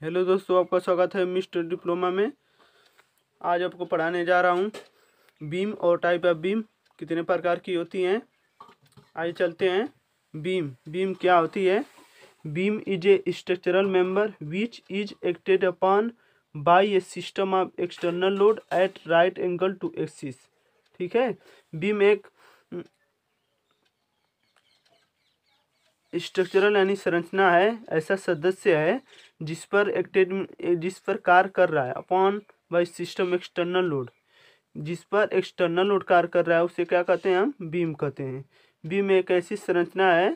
Hello दोस्तों, आपका स्वागत है मिस्टर डिप्लोमा में। आज आपको पढ़ाने जा रहा हूँ बीम और टाइप ऑफ बीम कितने प्रकार की होती हैं। आइए चलते हैं। बीम क्या होती है? Beam is a structural member which is acted upon by a system of external load at right angle to axis. ठीक है, बीम एक स्ट्रक्चरल यानी संरचना है, ऐसा सदस्य है जिस पर कार्य कर रहा है upon by system external load. जिस पर एक्सटर्नल लोड कार्य कर रहा है उसे क्या कहते हैं? हम बीम कहते हैं। बीम एक ऐसी संरचना है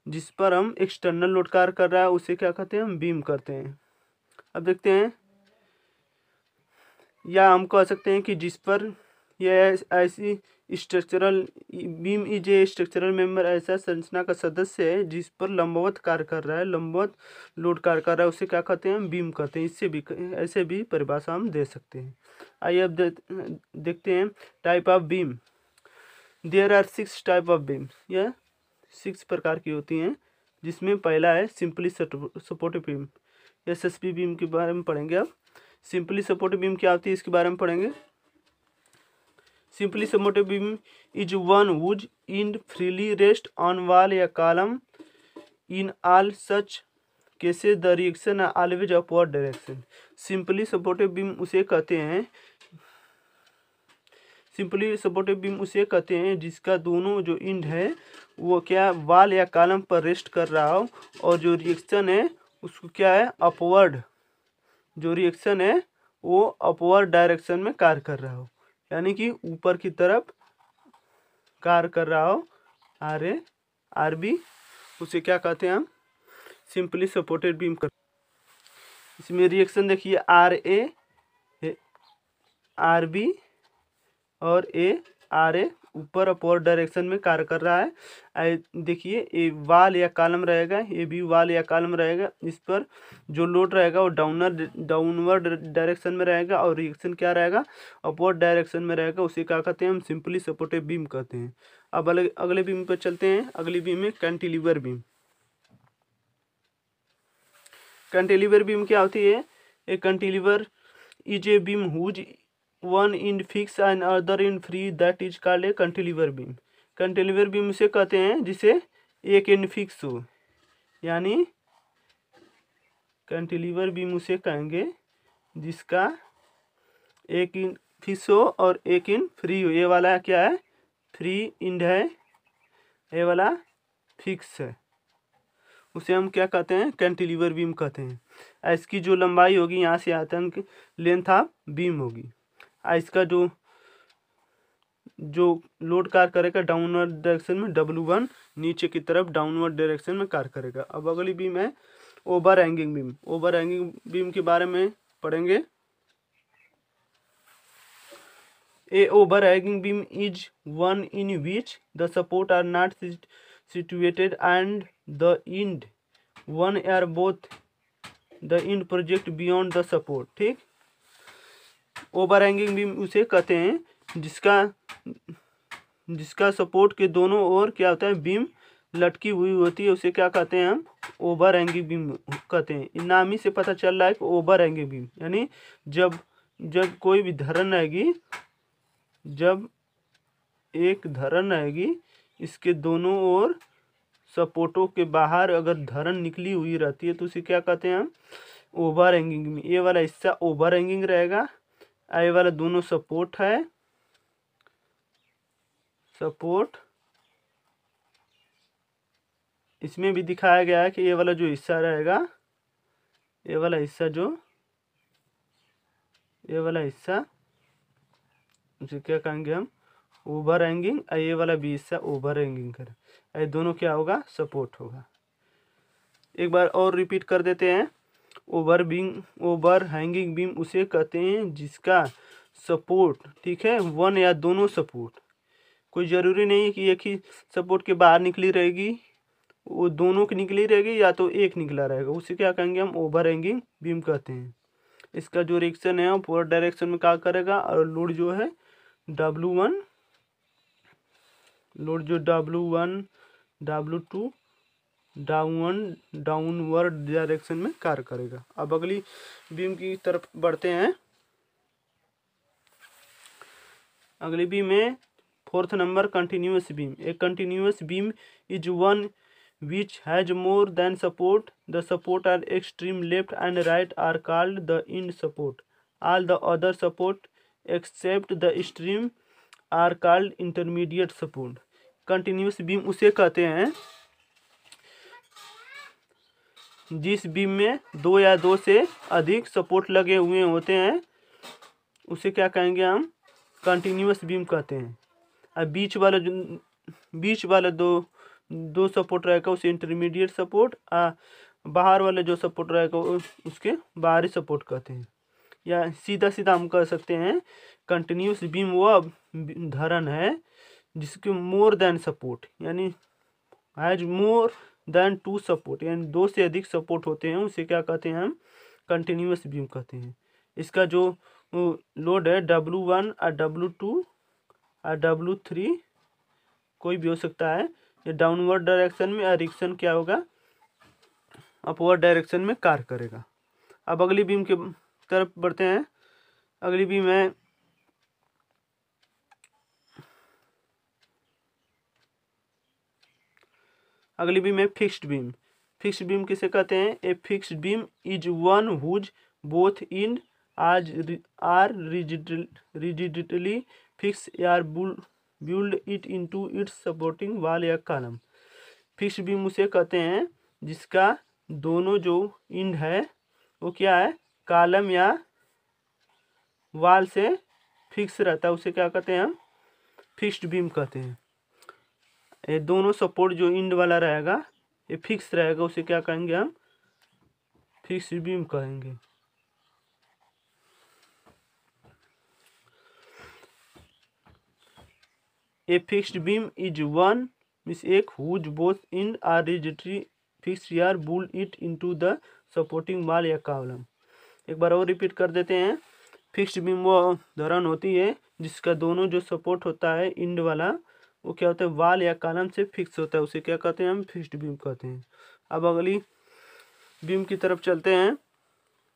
जिस पर हम एक्सटर्नल लोड कार्य कर रहा है, उसे क्या कहते हैं? हम बीम कहते हैं। अब देखते हैं, या हम कह सकते हैं कि जिस पर यह ऐसी structural beam is a structural member ऐसा संरचना का सदस्य है जिस पर लंबवत कार्य कर रहा है, लंबवत लोड कार्य कर रहा है, उसे क्या कहते हैं? हम बीम कहते हैं। इससे भी ऐसे भी परिभाषा हम दे सकते हैं। आइए अब देखते हैं type of beam. There are 6 type of beam. यह 6 प्रकार की होती हैं, जिसमें पहला है simply supportive beam. SSP beam के बारे में पढ़ेंगे। अब सिंपली सपोर्टिव बीम क्या होती है, इसके बारे में पढ़ेंगे। Simply supported beam is one whose end freely rests on wall या column. In all such cases, the reaction are always upward direction. Simply supported beam उसे कहते हैं, सिंपली सपोर्टिव बीम उसे कहते हैं जिसका दोनों जो इंड है वो क्या वाल या कॉलम पर रेस्ट कर रहा हो, और जो रिएक्शन है उसको क्या है? अपवर्ड। जो रिएक्शन है वो अपवर्ड डायरेक्शन में कार्य कर रहा हो, यानी कि ऊपर की तरफ कार्य कर रहा हो। आर बी उसे क्या कहते हैं? हम सिंपली सपोर्टेड बीम कर। इसमें रिएक्शन देखिए, आर बी और आर ए ऊपर अपवर्ड डायरेक्शन में कार्य कर रहा है। देखिए, ये वाल या कॉलम रहेगा, ये भी वाल या कॉलम रहेगा। इस पर जो लोड रहेगा वो डाउनवर्ड डायरेक्शन में रहेगा, और रिएक्शन क्या रहेगा? अपवर्ड डायरेक्शन में रहेगा। उसे क्या कहते हैं? हम सिंपली सपोर्टिव बीम कहते हैं। अब अगले बीम पर चलते हैं। अगली बीम है कैंटिलीवर बीम। कैंटिलीवर बीम क्या होती है? A cantilever is a beam whose one end fixed and other end free, that is called a cantilever beam. Cantilever beam उसे कहते हैं जिसे एक इंड फिक्स हो, यानी कैंटिलीवर बीम उसे कहेंगे जिसका एक इंड फिक्स हो और एक इंड फ्री हो। ये वाला क्या है? फ्री इंड है, ये वाला फिक्स है। उसे हम क्या कहते हैं? कैंटिलीवर बीम कहते हैं। इसकी जो लंबाई होगी यहाँ से यहाँ तक लेंथ ऑफ बीम होगी। इसका जो लोड कार्य करेगा डाउनवर्ड डायरेक्शन में W1, नीचे की तरफ डाउनवर्ड डायरेक्शन में कार्य करेगा। अब अगली बीम है overhanging beam. Overhanging beam के बारे में पढ़ेंगे। A overhanging beam is one in which the support are not situated and the end one are both the end project beyond the support। ठीक, over hanging beam उसे कहते हैं जिसका support के दोनों ओर क्या होता है? बीम लटकी हुई होती है। उसे क्या कहते हैं? हम ओवर हैंगिंग बीम कहते हैं। नाम ही से पता चल रहा है कि ओवर हैंगिंग बीम यानी जब कोई भी धरन आएगी, जब एक धरन आएगी, इसके दोनों ओर सपोर्टों के बाहर अगर धरन निकली हुई रहती है तो उसे क्या कहते हैं? हम ओवर हैंगिंग में। ये वाला हिस्सा ओवर हैंगिंग रहेगा, ये वाला दोनों सपोर्ट है, सपोर्ट। इसमें भी दिखाया गया है कि ये वाला जो हिस्सा रहेगा, ये वाला हिस्सा उसे क्या कहेंगे? हम ओवर हैंगिंग। ये वाला भी हिस्सा ओवर हैंगिंग कर, ये दोनों क्या होगा? सपोर्ट होगा। एक बार और रिपीट कर देते हैं। ओवर हैंगिंग बीम उसे कहते हैं जिसका सपोर्ट, ठीक है, वन या दोनों सपोर्ट, कोई ज़रूरी नहीं कि एक ही सपोर्ट के बाहर निकली रहेगी, वो दोनों की निकली रहेगी या तो एक निकला रहेगा, उसे क्या कहेंगे? हम ओवर हैंगिंग बीम कहते हैं। इसका जो रिएक्शन है वो पूरा डायरेक्शन में क्या करेगा, और लोड जो है W1, लोड जो W1 W2 डाउनवर्ड डायरेक्शन में कार्य करेगा। अब अगली बीम की तरफ बढ़ते हैं। अगली बीम में 4th number continuous beam. A continuous beam is one which has more than support. The support are extreme left and right are called the end support. All the other support except the extreme are called intermediate support. Continuous beam उसे कहते हैं जिस beam में 2 या 2 से अधिक support लगे हुए होते हैं, उसे क्या कहेंगे हम? कंटिन्यूअस बीम कहते हैं। अब बीच वाला दो सपोर्ट रहेगा उसे इंटरमीडिएट सपोर्ट, बाहर वाला जो सपोर्ट रहेगा उसके बाहरी सपोर्ट कहते हैं। या सीधा सीधा हम कह सकते हैं कंटिन्यूअस बीम वह धरण है जिसके मोर देन सपोर्ट यानी हैज मोर देन 2 सपोर्ट यानी 2 से अधिक सपोर्ट होते हैं, उसे क्या कहते हैं हम? कंटिन्यूअस बीम कहते हैं। इसका जो लोड है W1 और W2 और W3 कोई भी हो सकता है। ये डाउनवर्ड डायरेक्शन में, एरिक्शन क्या होगा? अपवर्ड डायरेक्शन में कार्य करेगा। अब अगली बीम के तरफ बढ़ते हैं। अगली बीम है फिक्स्ड बीम। फिक्स्ड बीम किसे कहते हैं? A fixed beam is one whose both end are rigidly fix या build it into its supporting wall या कॉलम। फिक्स्ड बीम उसे कहते हैं जिसका दोनों जो इंड है वो क्या है? कॉलम या वॉल से फिक्स रहता है, उसे क्या कहते हैं हम? फिक्स्ड बीम कहते हैं। ये दोनों सपोर्ट जो इंड वाला रहेगा ये फिक्स रहेगा, उसे क्या कहेंगे हम? फिक्स्ड बीम कहेंगे। A fixed beam is one means एक whose both end are rigidly fix या built into the supporting wall या कॉलम। एक बार और रिपीट कर देते हैं। फिक्स्ड बीम वो धरण होती है जिसका दोनों जो सपोर्ट होता है इंड वाला वो क्या होता है? वॉल या कॉलम से फिक्स होता है, उसे क्या कहते हैं हम? फिक्स्ड बीम कहते हैं। अब अगली बीम की तरफ चलते हैं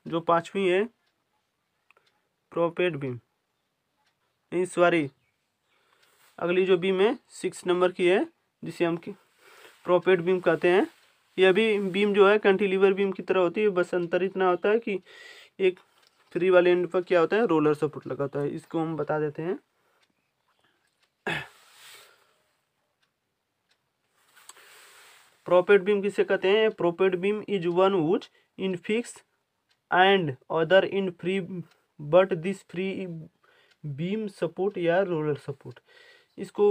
जो 5वीं है प्रोपेड बीम। सॉरी, अगली जो बीम है 6 नंबर की है जिसे हम प्रोपेड बीम कहते हैं। यह भी बीम जो है कैंटिलीवर बीम की तरह होती है, बस अंतर इतना होता है कि एक फ्री वाले एंड पर क्या होता है? रोलर सपोर्ट लगा होता है। इसको हम बता देते हैं। प्रोपेड बीम किसे कहते हैं? Prepaid beam is one which in fix and other in free but this free beam support या रोलर सपोर्ट। इसको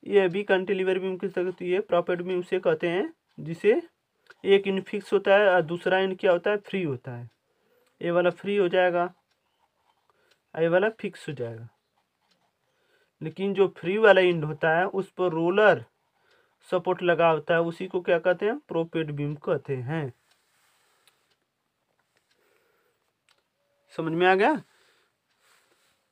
यह भी कैंटिलीवर बीम की तरह होती है। प्रोपेड बीम उसे कहते हैं जिसे एक इन फिक्स होता है और दूसरा इन क्या होता है? फ्री होता है। ये वाला फ्री हो जाएगा, ये वाला फिक्स हो जाएगा। लेकिन जो फ्री वाला इंड होता है उस पर रोलर सपोर्ट लगा होता है, उसी को क्या कहते हैं? प्रोपेड बीम कहते हैं। समझ में आ गया?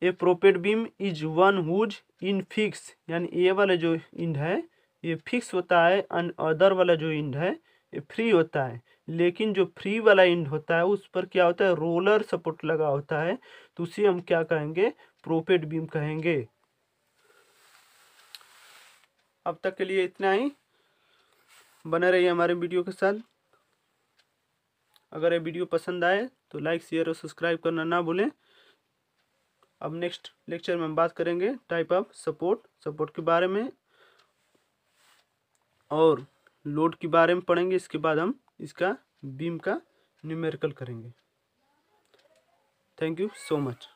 A propped beam is one whose in fix यानी ये वाला जो इंड है ये फिक्स होता है, एंड अदर वाला जो इंड है ये फ्री होता है। लेकिन जो फ्री वाला इंड होता है उस पर क्या होता है? रोलर सपोर्ट लगा होता है, तो उसे हम क्या कहेंगे? प्रोपेड बीम कहेंगे। अब तक के लिए इतना ही। बने रहिए हमारे वीडियो के साथ। अगर ये वीडियो पसंद आए तो लाइक, शेयर और सब्सक्राइब करना ना भूलें। अब नेक्स्ट लेक्चर में हम बात करेंगे टाइप ऑफ सपोर्ट के बारे में और लोड के बारे में पढ़ेंगे। इसके बाद हम इसका बीम का न्यूमेरिकल करेंगे। Thank you so much.